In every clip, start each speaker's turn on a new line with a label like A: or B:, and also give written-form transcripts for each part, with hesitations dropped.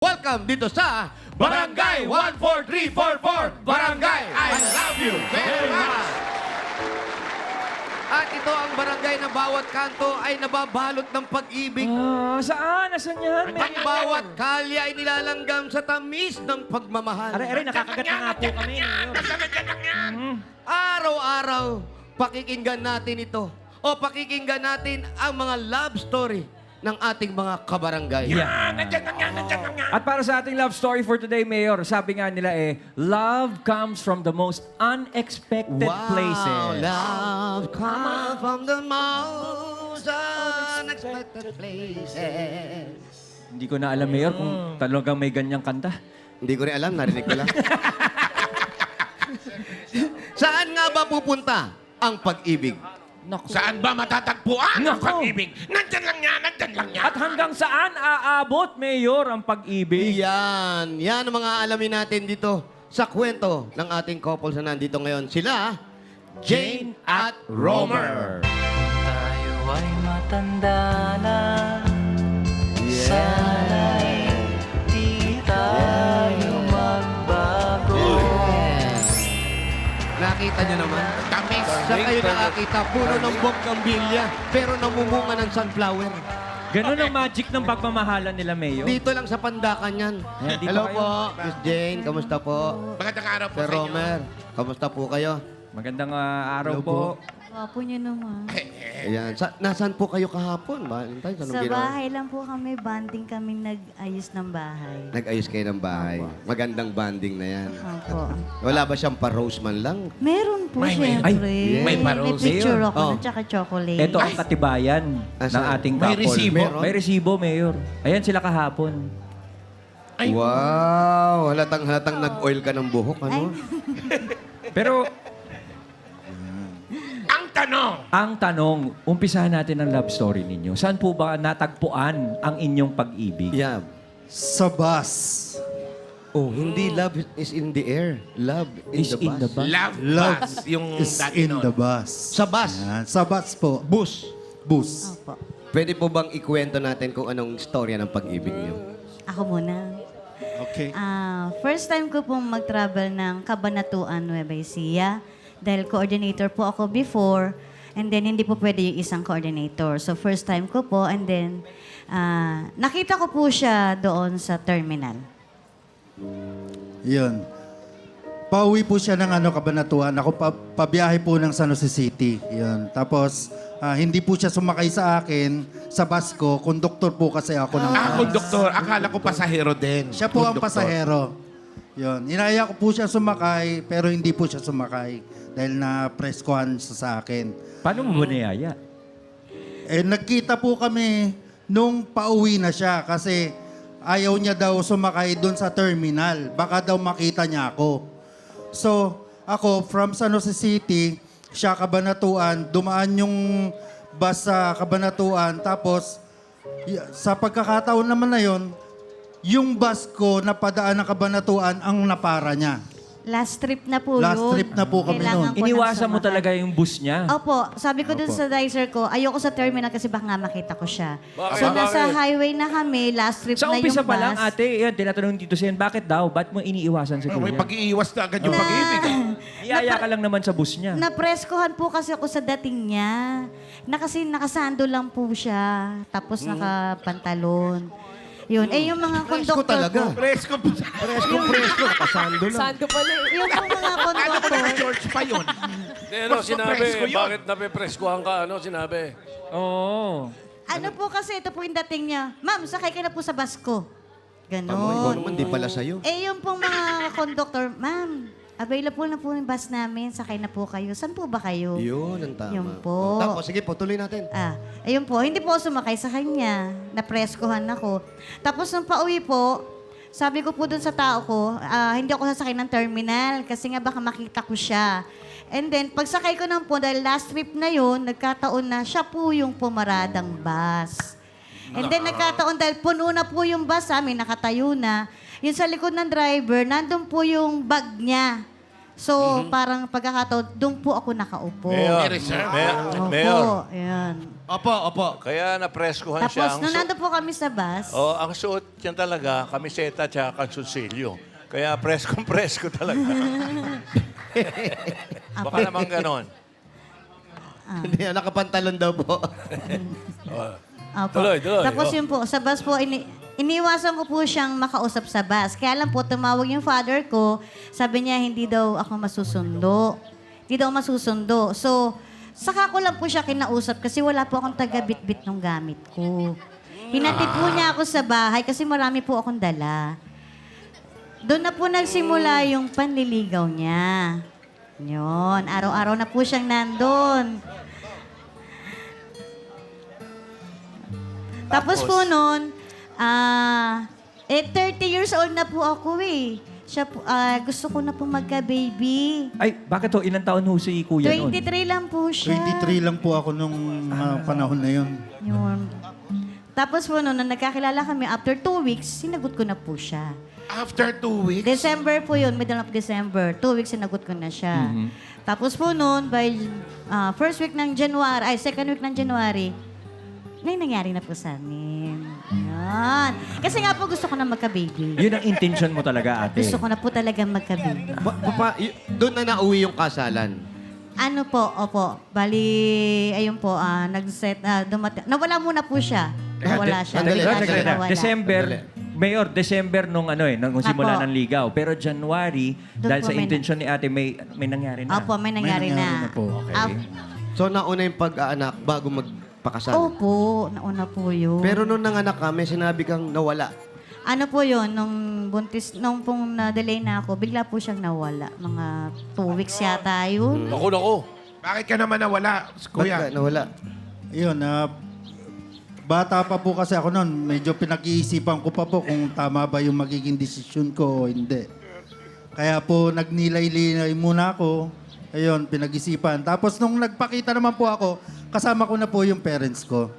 A: Welcome dito sa Barangay 14344 Barangay I Love You Very Much. At ito ang barangay na bawat kanto ay nababalot ng pag-ibig.
B: Saan? Nasaan yan?
A: Ang bawat kalye ay nilalanggam sa tamis ng pagmamahal.
B: Aray, nakakagat na nga po kami.
A: Araw-araw, pakikinggan natin ito. O pakikinggan natin ang mga love story ng ating mga kabarangay.
B: At para sa ating love story for today, Mayor, sabi nga nila love comes from the most unexpected places.
A: Love comes from the most unexpected places.
B: Hindi ko na alam, Mayor, kung talagang may ganyang kanta.
A: Hindi ko rin alam, narinig ko lang. Saan nga ba pupunta ang pag-ibig?
B: Naku.
C: Saan ba matatagpuan ang
B: Nako.
C: pag-ibig? Nandyan lang yan, nandyan lang yan.
B: At hanggang saan aabot, Mayor, ang pag-ibig?
A: Yan ang mga alamin natin dito sa kwento ng ating couples na nandito ngayon. Sila, Jane at Romer.
D: Tayo ay matanda na.
A: Yeah.
D: Sana'y di tayo magbago.
A: Nakita nyo naman?
C: Tamis.
A: Sa kayo nakakita, puno ng bonggambilya, pero namumunga ng sunflower.
B: Ganun ang magic ng pagmamahalan nila, Mayor.
A: Dito lang sa Pandakan yan.
B: Ayan, dito
A: Hello
B: kayo.
A: po, Miss Jane. Kamusta po?
C: Magandang araw po
A: Sir
C: sa inyo.
A: Romer, kamusta po kayo?
B: Magandang araw
A: Hello
B: po.
E: Gwapo niyo naman.
A: Ayan. Nasaan po kayo kahapon? Valentine's? Anong
E: Sa
A: ginawa?
E: bahay lang po kami, banding kami nag-ayos ng bahay.
A: Nag-ayos kayo ng bahay. Magandang banding na yan.
E: Opo.
A: Wala ba siyang pa-rose man lang?
E: Meron po,
C: May-
E: syempre.
A: Ay,
C: may parose.
E: May picture ako
A: Oh.
E: nun, tsaka chocolate.
B: Ito ang katibayan ng
A: Asan?
B: ating
C: May
B: couple.
C: resibo?
A: Meron?
B: May resibo, Mayor. Ayan sila kahapon.
C: Ay.
A: Wow! Halatang nag-oil ka ng buhok, ano?
B: Pero
C: Ang tanong,
B: umpisahan natin ang love story ninyo. Saan po ba natagpuan ang inyong pag-ibig?
A: Yeah.
F: Sa bus.
A: Oh, hindi love is in the air. Love
B: Is in the bus.
C: love,
F: Love
C: bus, yung
F: is
C: dati
F: in
C: nun.
F: the bus.
A: Sa bus.
F: Yan. Sa bus po.
A: Bus.
F: Bus.
E: Opo.
A: Pwede po bang ikwento natin kung anong istorya ng pag-ibig niyo?
E: Ako muna.
F: Okay.
E: First time ko pong mag-travel ng Cabanatuan, Nueva Ecija. Dahil coordinator po ako before. And then, hindi po pwede yung isang coordinator. So, first time ko po. And then, nakita ko po siya doon sa terminal.
F: Yun. Pauwi po siya ng Cabanatuan. Ako pabiyahe po ng San Jose City. Yun. Tapos, hindi po siya sumakay sa akin sa bus ko. Konduktor po kasi ako ng bus.
C: Konduktor. Akala ko pasahero din.
F: Siya po ang
C: Konduktor.
F: pasahero. Yun. Inaya ko po siya sumakay, pero hindi po siya sumakay. Dahil na-preskohan siya sa akin.
B: Paano mo ba niyaya?
F: Nagkita po kami nung pauwi na siya kasi ayaw niya daw sumakay doon sa terminal. Baka daw makita niya ako. So, ako from San Jose City, siya Cabanatuan, dumaan yung bus sa Cabanatuan. Tapos, sa pagkakataon naman na yon, yung bus ko na padaan ng Cabanatuan ang napara niya.
E: Last trip na po yun.
F: Last trip na po kami
E: Kailangan
F: nun.
E: ko
B: Iniwasan
E: nang
B: mo
E: sumakay.
B: talaga yung bus niya.
E: Opo, sabi ko dun
F: Opo.
E: sa dicer ko, ayoko sa terminal kasi baka nga makita ko siya. So nasa highway na kami, last trip
B: Sa
E: na yung
B: umpisa
E: bus.
B: pa lang, ate, yan, tinatanong dito siya, bakit daw? Ba't mo iniiwasan si
C: May
B: Kuya?
C: pag-iiwas na agad yung
E: Na-
C: pag-ibig.
B: Iyaya ka lang naman sa bus niya.
E: Napreskohan po kasi ako sa dating niya. Kasi nakasando lang po siya. Tapos nakapantalon. Yun. Eh, yung mga
A: Presko
E: konduktor
A: talaga.
E: po.
C: Presko.
A: Presko. Nakasando lang.
G: Sando pala eh.
E: Yung mga
C: Ano ko
E: konduktor.
C: na George pa yun?
G: Ano,
C: Mas
G: sinabi,
C: presko yun.
G: bakit napipreskuhan ka? Ano, sinabi?
B: Oo.
E: Ano po kasi, ito po yung dating niya. Ma'am, sakay ka na po sa bus ko.
A: Ikaw
E: Ganon.
A: naman, di pala sa'yo.
E: Eh, yung pong mga konduktor, ma'am, available na po yung bus namin. Sakay na po kayo. Saan po ba kayo?
A: Yun ang tama.
E: Yun po.
A: Tapos, sige po, tuloy natin.
E: Ayun po, hindi po ako sumakay sa kanya. Napreskohan ako. Tapos nung pauwi po, sabi ko po dun sa tao ko, hindi ako sasakay ng terminal kasi nga baka makita ko siya. And then, pagsakay ko naman po, dahil last trip na yun, nagkataon na siya po yung pumaradang bus. And then, nagkataon dahil puno na po yung bus namin, nakatayo na. Yung sa likod ng driver, nandun po yung bag niya. So, parang pagkakataon, doon po ako nakaupo.
G: Mayor, Mayor,
E: Ayan.
A: Opo.
G: kaya napreskuhan siya.
E: Tapos, nung nandun po kami sa bus,
G: Ang suot niya talaga, kamiseta at kansulsilyo. Kaya presko talaga. Baka naman ganon.
A: Hindi, nakapantalon daw po.
E: Opo.
G: Tuloy.
E: Tapos yun po, sa bus po, iniwasan ko po siyang makausap sa bus. Kaya lang po, tumawag yung father ko, sabi niya, hindi daw ako masusundo. Hindi daw masusundo. So, saka ko lang po siya kinausap kasi wala po akong taga-bit-bit ng gamit ko. Hinatid po niya ako sa bahay kasi marami po akong dala. Doon na po nagsimula yung panliligaw niya. Yun, araw-araw na po siyang nandun. Tapos po noon, 30 years old na po ako eh. Siya po, gusto ko na po magka-baby.
B: Ay, bakit ho? Ilang taon ho si kuya noon?
E: 23 lang po siya.
F: 23 lang po ako nung panahon na yun.
E: Yun. Tapos po noon, nung nagkakilala kami, after 2 weeks, sinagot ko na po siya.
C: After 2 weeks,
E: December po yun, middle of December. 2 weeks sinagot ko na siya. Tapos po noon, by second week ng January, may nangyari na po sa amin. Yan. Kasi nga po gusto ko na magka-baby.
B: Yun ang intention mo talaga, ate.
E: Gusto ko na po talaga magka-baby.
A: Doon na nauwi yung kasalan.
E: Ano po, opo. Bali, ayun po, nawala muna po siya. Nawala siya.
A: Sandali,
E: Bigla
A: sandali.
E: siya nawala.
B: December, Mayor, December nung nung simula
E: Apo.
B: ng ligaw. Pero January,
E: Doon
B: dahil
E: po
B: sa
E: may
B: intention ni ate, may nangyari na.
E: Opo, may nangyari na.
F: na po.
B: Okay.
A: So, nauna yung pag-aanak bago magpakasal.
E: Opo, nauna po yun.
A: Pero nung nanganak ka, may sinabi kang nawala.
E: Ano po yun, nung pong na-delay na ako, bigla po siyang nawala. Mga 2 weeks yata yun.
G: Naku.
C: bakit ka naman nawala,
A: Ba't
C: kuya?
A: ka nawala?
F: Yun, bata pa po kasi ako noon. Medyo pinag-iisipan ko pa po kung tama ba yung magiging desisyon ko o hindi. Kaya po nagnilay-linay muna ako. Ayun, pinag-isipan. Tapos nung nagpakita naman po ako, kasama ko na po yung parents ko.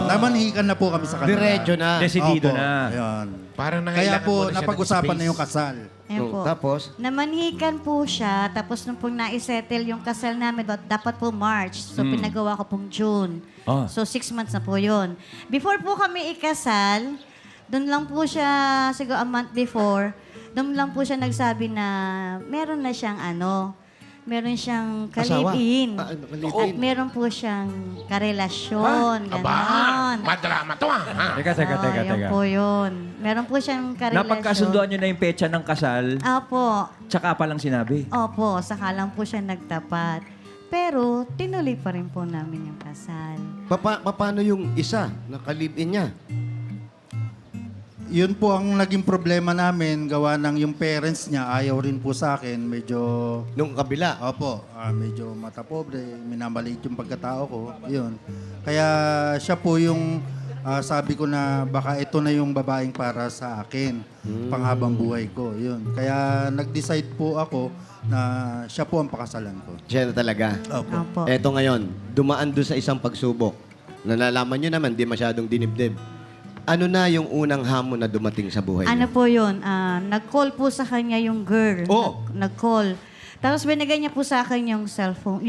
F: Namanhikan na po kami sa kanila.
A: Diretso na.
B: Desidido
F: Opo,
B: na.
F: Ayun.
C: Parang
F: Kaya
C: nangailangan mo
F: po,
C: na siya ng
F: napag-usapan
C: space.
F: na yung kasal.
E: Ayun po.
A: Tapos?
E: Namanhikan po siya, tapos nung pong naisettle yung kasal namin, dapat po March. So, pinagawa ko pong June.
B: Ah.
E: So, 6 months na po yun. Before po kami ikasal, doon lang po siya, siguro a month before, doon lang po siya nagsabi na meron na siyang meron siyang kalibin.
A: Asawa? Kalibin.
E: At meron po siyang karelasyon. Ganon.
C: Madrama to ha.
B: Teka.
E: Yun po yun. Meron po siyang karelasyon.
B: Napagkasunduan nyo na yung petsa ng kasal,
E: Opo.
B: tsaka pa lang sinabi.
E: Opo, saka lang po siya nagtapat. Pero, tinuloy pa rin po namin yung kasal.
A: Paano yung isa na kalibin niya?
F: Yun po ang naging problema namin. Gawa ng yung parents niya, ayaw rin po sa akin. Medyo,
A: Nung kabila.
F: opo, medyo mata pobre. Minamaliit yung pagkatao ko. Yun. Kaya siya po yung sabi ko na baka ito na yung babaeng para sa akin. Panghabang buhay ko. Yun. Kaya nag-decide po ako na siya po ang pakasalan ko.
A: Siya na talaga.
F: Opo.
E: Opo.
A: Eto ngayon, dumaan doon sa isang pagsubok. Nalalaman nyo naman, di masyadong dinibdib. Ano na yung unang hamon na dumating sa buhay
E: Ano
A: niyo?
E: po yun? Nag-call po sa kanya yung girl.
A: Oh!
E: Nag-call. Tapos binigay niya po sa akin yung cellphone,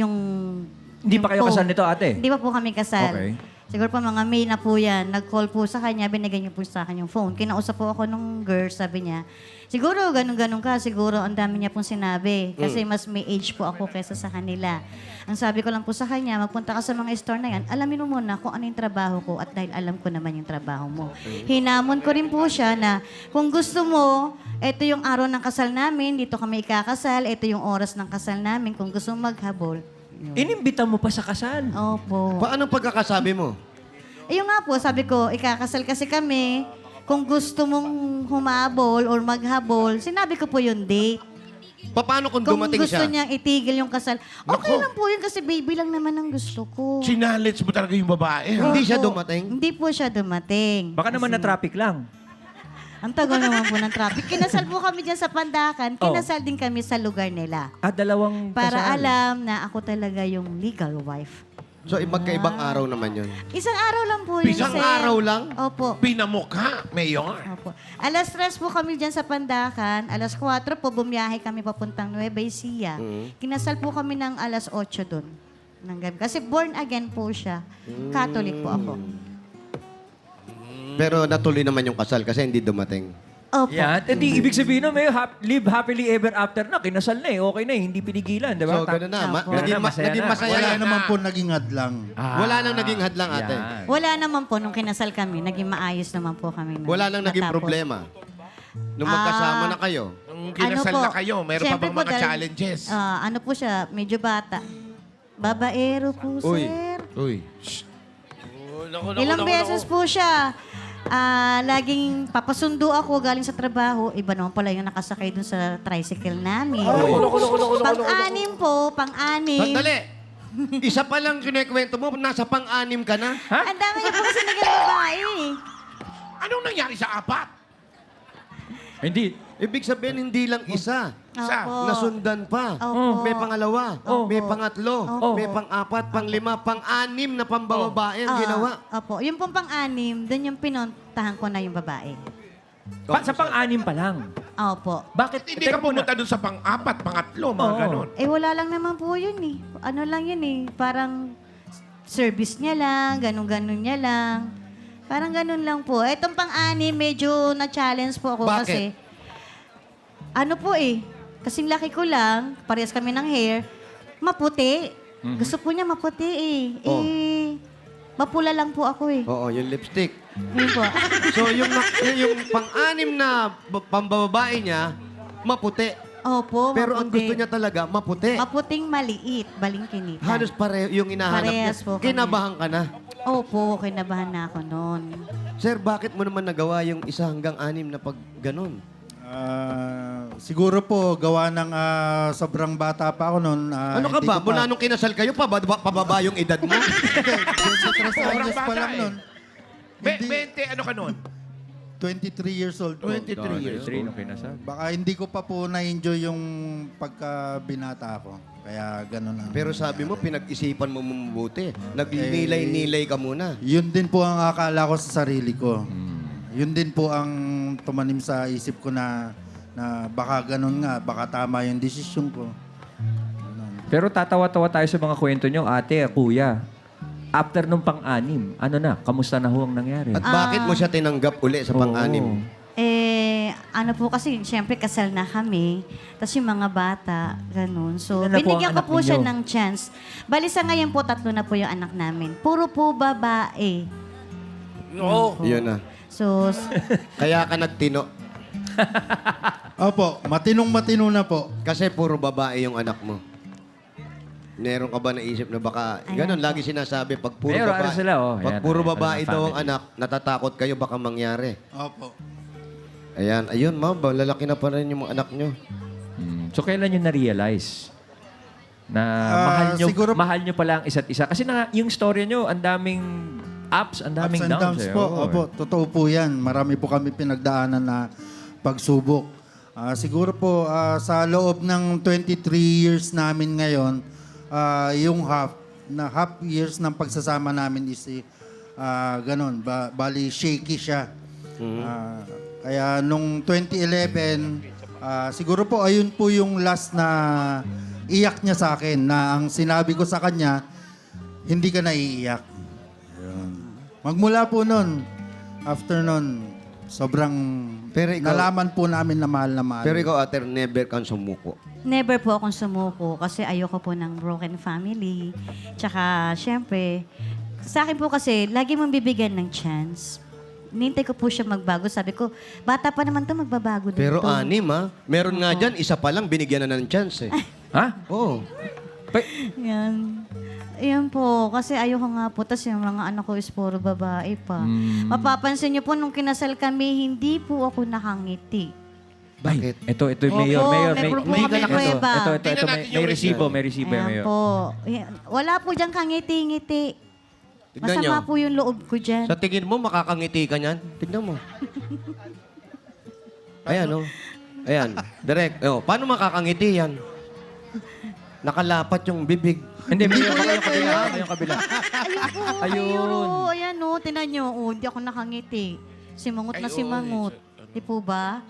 B: Hindi pa kayo
E: phone.
B: kasal nito, ate?
E: Hindi pa po kami kasal.
B: Okay.
E: Siguro po mga May na po yan. Nag-call po sa kanya, binigay niya po sa akin yung phone. Kinausap po ako nung girl, sabi niya, siguro ganun-ganun ka, siguro ang dami niya pong sinabi. Kasi mas may age po ako kaysa sa kanila. Ang sabi ko lang po sa kanya, magpunta ka sa mga store na yan, alamin mo muna kung ano yung trabaho ko at dahil alam ko naman yung trabaho mo. Hinamon ko rin po siya na kung gusto mo, ito yung araw ng kasal namin, dito kami ikakasal, ito yung oras ng kasal namin, kung gusto mo maghabol. Yun.
B: Inimbita mo pa sa kasal.
E: Opo.
A: Paano pagkakasabi mo?
E: Ayun nga po, sabi ko, ikakasal kasi kami. Kung gusto mong humabol or maghabol, sinabi ko po yung date.
A: Paano kung
E: Kung
A: dumating
E: gusto
A: siya?
E: niyang itigil yung kasal, okay
C: Nako.
E: lang po yun kasi baby lang naman ang gusto ko.
C: Sinalits mo talaga yung babae. Ha?
A: Hindi siya
E: Opo.
A: dumating?
E: Hindi po siya dumating.
B: Baka naman na traffic lang.
E: Ang tagal naman po ng traffic. Kinasal po kami dyan sa Pandakan.
B: Oh.
E: Kinasal din kami sa lugar nila.
B: At dalawang
E: Para
B: kasal.
E: alam na ako talaga yung legal wife.
A: So, magkaibang araw naman yun.
E: Isang araw lang po yun.
A: Isang
E: sir.
A: araw lang?
E: Opo.
C: Pinamukha, Mayor.
E: Opo. Alas 3 po kami dyan sa Pandakan. Alas 4 po bumiyahe kami papuntang Nueva Ecija. Kinasal po kami ng alas 8 doon. Ng gabi. Kasi born again po siya. Catholic po ako.
A: Pero natuloy naman yung kasal kasi hindi dumating.
E: Opo.
B: Yan. Hindi, ibig sabihin na may live happily ever after na. Kinasal na eh. Okay na eh. Hindi pinigilan, di ba?
A: So, gano'n na.
E: Opo.
A: Naging,
B: Masaya
A: naging
B: na.
A: masaya
F: Wala
A: na.
F: naman po naging hadlang.
A: Wala nang naging hadlang, ate.
B: Yan.
E: Wala naman po nung kinasal kami. Naging maayos naman po kami.
A: Wala nang naging
E: natapos.
A: problema. Nung magkasama na kayo.
C: Nung kinasal
E: Ano po,
C: na kayo, meron pa
E: syempre
C: bang
E: po
C: mga
E: dahil,
C: challenges?
E: ano po siya, medyo bata. Babaero po,
A: Uy.
E: sir.
C: Uy.
E: Ilang beses po siya. Laging papasundo ako galing sa trabaho. Iba naman pala yung nakasakay dun sa tricycle namin. Pang-anim po, pang-anim.
A: Sandali! Isa pa lang kinekwento mo, nasa pang-anim ka na.
E: Ang dami niya po kasi naging babae.
C: Anong nangyari sa apat?
B: Hindi.
A: Ibig sabihin, hindi lang isa.
C: Isa.
E: Opo.
A: Nasundan pa.
E: Opo.
A: May pangalawa, may pangatlo,
E: Opo.
A: may pang-apat, pang-lima, pang-anim na pambababae ang ginawa.
E: Opo. Yung pong pang-anim, dun yung pinuntahan ko na yung babae.
B: Sa pang-anim pa lang.
E: Opo.
B: Bakit?
C: Hindi ka pumunta doon sa pang-apat, pangatlo, mga
B: Oo.
C: ganon.
E: Wala lang naman po yun eh. Ano lang yun eh. Parang service niya lang, ganun-ganun niya lang. Parang ganun lang po. Itong pang-anim, medyo na-challenge po ako
A: Bakit?
E: kasi... Ano po eh, kasing laki ko lang, parehas kami ng hair, maputi. Gusto po niya maputi eh.
A: Oh.
E: Mapula lang po ako eh.
A: Oo, yung lipstick.
E: Yun po.
A: So, yung pang-anim na pambababae niya, maputi.
E: Opo,
A: Pero ang
E: maputi.
A: gusto niya talaga, maputi.
E: Maputing maliit, balingkinita.
A: Halos pareho yung hinahanap
E: Parehas
A: niya.
E: po kami.
A: Kinabahan ka na.
E: Opo, kinabahan na ako noon.
A: Sir, bakit mo naman nagawa yung 1 hanggang 6 na pag ganun?
F: Siguro po, gawa ng sobrang bata pa ako noon.
A: Ano ka ba? Mula nung kinasal kayo, pababa yung edad mo?
F: 23 anyos pa lang
C: eh.
F: noon. Hindi.
C: 20, ano ka nun?
F: 23 years old po.
C: 23 years.
B: 3 nung kinasal.
F: Baka hindi ko pa po na-enjoy yung pagka-binata ko. Kaya gano'n ang...
A: Pero sabi mo, pinag-isipan mo mabuti. Nagnilay-nilay ka muna.
F: Yun din po ang akala ko sa sarili ko. Yun din po ang tumanim sa isip ko na baka ganun nga, baka tama yung desisyon ko.
B: Pero tatawa-tawa tayo sa mga kwento nyo, ate, kuya. After nung pang-anim, ano na? Kamusta na ho ang nangyari?
A: At bakit mo siya tinanggap uli sa pang-anim?
E: Ano po kasi, syempre kasal na kami. Tapos yung mga bata, ganun. So,
B: Ilan na po ang
E: binigyan ko
B: anak
E: po siya
B: ninyo?
E: ng chance. Bali sa ngayon po, 3 na po yung anak namin. Puro po babae.
A: Yun na.
E: So,
A: Kaya ka nagtino.
F: Opo, matinong-matino na po.
A: Kasi puro babae yung anak mo. Meron ka ba naisip na baka, ganun, lagi sinasabi, pag puro
B: Meron,
A: babae,
B: ano sila, oh.
A: pag
B: Ayan,
A: puro
B: ano,
A: babae
B: ano,
A: daw ang
B: family.
A: anak, natatakot kayo, baka mangyari.
F: Opo.
A: Ayan, ayun, ma'am, lalaki na pa rin yung mga anak nyo.
B: So, kailan nyo na-realize na
F: siguro-
B: mahal nyo pala ang isa't isa? Kasi yung story nyo, ang daming ups, ang daming
F: Ups and
B: downs.
F: downs
B: eh.
F: po.
B: Oo,
F: Opo, totoo po yan. Marami po kami pinagdaanan na pagsubok. Siguro po, sa loob ng 23 years namin ngayon, yung half years ng pagsasama namin is ganun. Bali, shaky siya. Kaya nung 2011, siguro po ayun po yung last na iyak niya sa akin na ang sinabi ko sa kanya, hindi ka naiiyak. Ayun. Magmula po nun, after nun, sobrang
A: Pero ikaw-
F: nalaman po namin na mahal na mahal.
A: Pero ikaw, ate, never kang sumuko.
E: never po akong sumuko kasi ayoko po ng broken family. Tsaka, syempre, sa akin po kasi, lagi mong bibigyan ng chance. Nintay ko po siya magbago. Sabi ko, bata pa naman to magbabago din
A: Pero
E: to.
A: 6, ha? Meron nga dyan, isa pa lang, binigyan na ng chance, eh.
B: Ha?
A: Oo.
E: Yan. Yan po. Kasi ayoko nga po. Tapos yung mga anak ko is puro babae pa. Mapapansin niyo po, nung kinasal kami, hindi po ako nakangiti.
A: Bakit?
B: Ito,
E: Opo,
B: Mayor,
E: may proof po
B: may
E: kami,
B: ito,
E: prueba.
B: ito,
C: Tingnan natin
B: may
C: yung
B: resibo, may resibo,
E: Ayan
B: Mayor.
E: po. Yan. Wala po diyang kangiti-ngiti.
A: Tignan
E: Masama
A: nyo.
E: po yung loob ko dyan.
A: Sa tingin mo, makakangiti ka niyan? Tignan mo. Ayan, oh. Ayan. Direct. Oh, paano makakangiti yan? nakalapat yung bibig.
B: Hindi, Mayor, baka yung kabila. Baka yung kabila.
E: Ayun.
B: Ayun.
E: Ayan o, tinan nyo. Oh, hindi ako nakangiti. Simangot na simangot. Di po ba?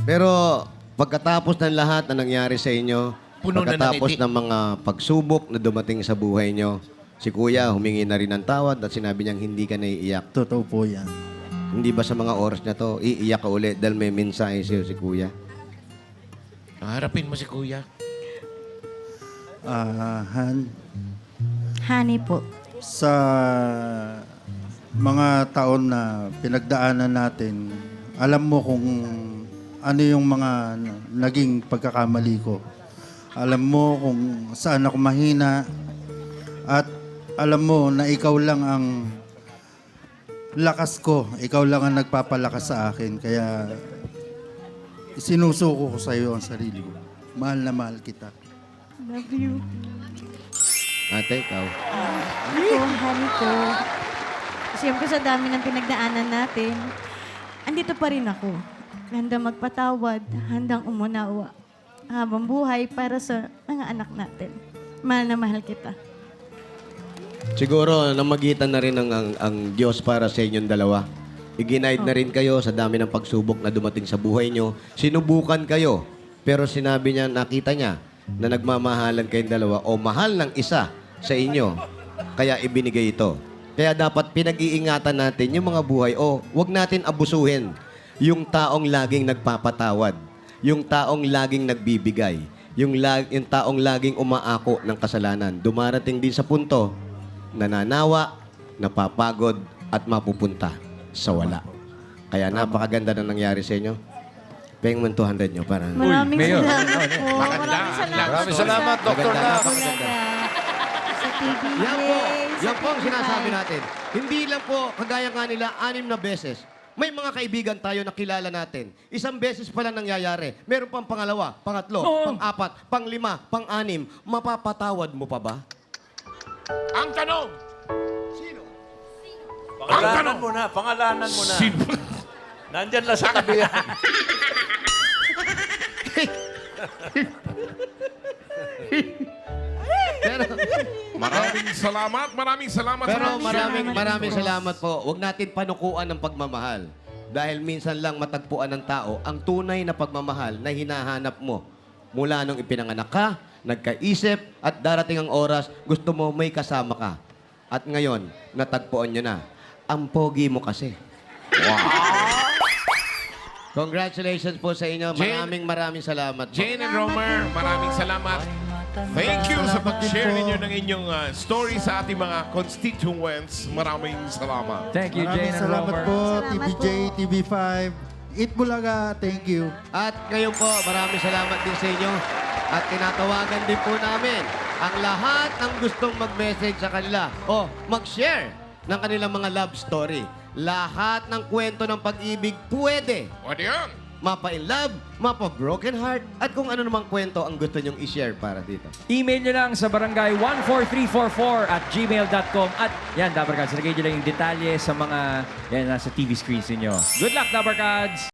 A: Pero pagkatapos ng lahat na nangyari sa inyo,
C: Puno na ng
A: pagkatapos
C: ngiti.
A: ng mga pagsubok na dumating sa buhay nyo, si Kuya humingi na rin ng tawad at sinabi niyang hindi ka naiiyak.
F: Totoo po yan.
A: Hindi ba sa mga oras na to, iiyak ka ulit dahil may mensahe sa'yo si Kuya?
C: Harapin mo si kuya.
F: Han,
E: Honey po.
F: sa mga taon na pinagdaanan natin, alam mo kung ano yung mga naging pagkakamali ko. Alam mo kung saan ako mahina at alam mo na ikaw lang ang lakas ko. Ikaw lang ang nagpapalakas sa akin. Kaya sinusuko ko sa iyo ang sarili ko. Mahal na mahal kita.
E: Love you.
A: Ate, ikaw.
E: Ako, honey ko. Siyempre sa dami ng pinagdaanan natin, andito pa rin ako. Handang magpatawad, handang umunawa. Habang buhay para sa mga anak natin. Mahal na mahal kita.
A: Siguro, namagitan na rin ang Diyos para sa inyong dalawa. I-guide na rin kayo sa dami ng pagsubok na dumating sa buhay nyo. Sinubukan kayo, pero sinabi niya, nakita niya na nagmamahalan kayong dalawa o mahal ng isa sa inyo. Kaya ibinigay ito. Kaya dapat pinag-iingatan natin yung mga buhay o wag natin abusuhin yung taong laging nagpapatawad, yung taong laging nagbibigay, yung taong laging umaako ng kasalanan. Dumarating din sa punto, nananawa, napapagod, at mapupunta sa wala. Kaya napakaganda na nangyari sa inyo. Paying mo 200 nyo para...
E: Maraming
B: Mayor.
E: salamat po.
C: Maganda.
E: Maraming salamat.
G: Maraming salamat, Dr.
A: Maganda.
G: Love.
E: Talaga. Sa TVJ.
A: Yan po ang
E: sa
A: sinasabi
E: TV5.
A: natin. Hindi lang po, kagaya nga nila, 6 na beses. May mga kaibigan tayo na kilala natin. Isang beses pa lang nangyayari. Meron pang pangalawa, pangatlo, pang-apat, pang-lima, pang-anim. Mapapatawad mo pa ba?
C: Ang tanong,
G: Pangalanan mo na, pangalanan mo na.
C: sino?
G: Nandyan na sa tabi yan.
A: Pero,
C: Maraming salamat.
A: pero
C: sa
A: maraming salamat po. Huwag natin panukuan ng pagmamahal. Dahil minsan lang matagpuan ng tao ang tunay na pagmamahal na hinahanap mo. Mula nung ipinanganak ka, nagkaisip, at darating ang oras, gusto mo may kasama ka. At ngayon, natagpuan nyo na. Ang pogi mo kasi. Wow! Congratulations po sa inyo.
C: Jane-
A: Maraming salamat po.
C: Jane and Romer, maraming salamat. Thank you sa pag-share ninyo ng inyong story sa ating mga constituents. Maraming salamat.
B: Thank you,
F: Maraming
B: Jane and
F: salamat
B: Romer.
F: po,
E: Salamat
F: TVJ,
E: po.
F: TV5. Eat Bulaga, thank you.
A: At kayo po, maraming salamat din sa inyo. At tinatawagan din po namin ang lahat ng gustong mag-message sa kanila o mag-share ng kanilang mga love story. Lahat ng kwento ng pag-ibig pwede.
C: What yan?
A: Mapa-in love, mapa-broken heart, at kung ano namang kwento ang gusto nyong i-share para dito.
B: Email nyo lang sa barangay14344@gmail.com. At yan, Dabarkads, lagay nyo lang yung detalye sa mga yan, nasa TV screens ninyo. Good luck, Dabarkads!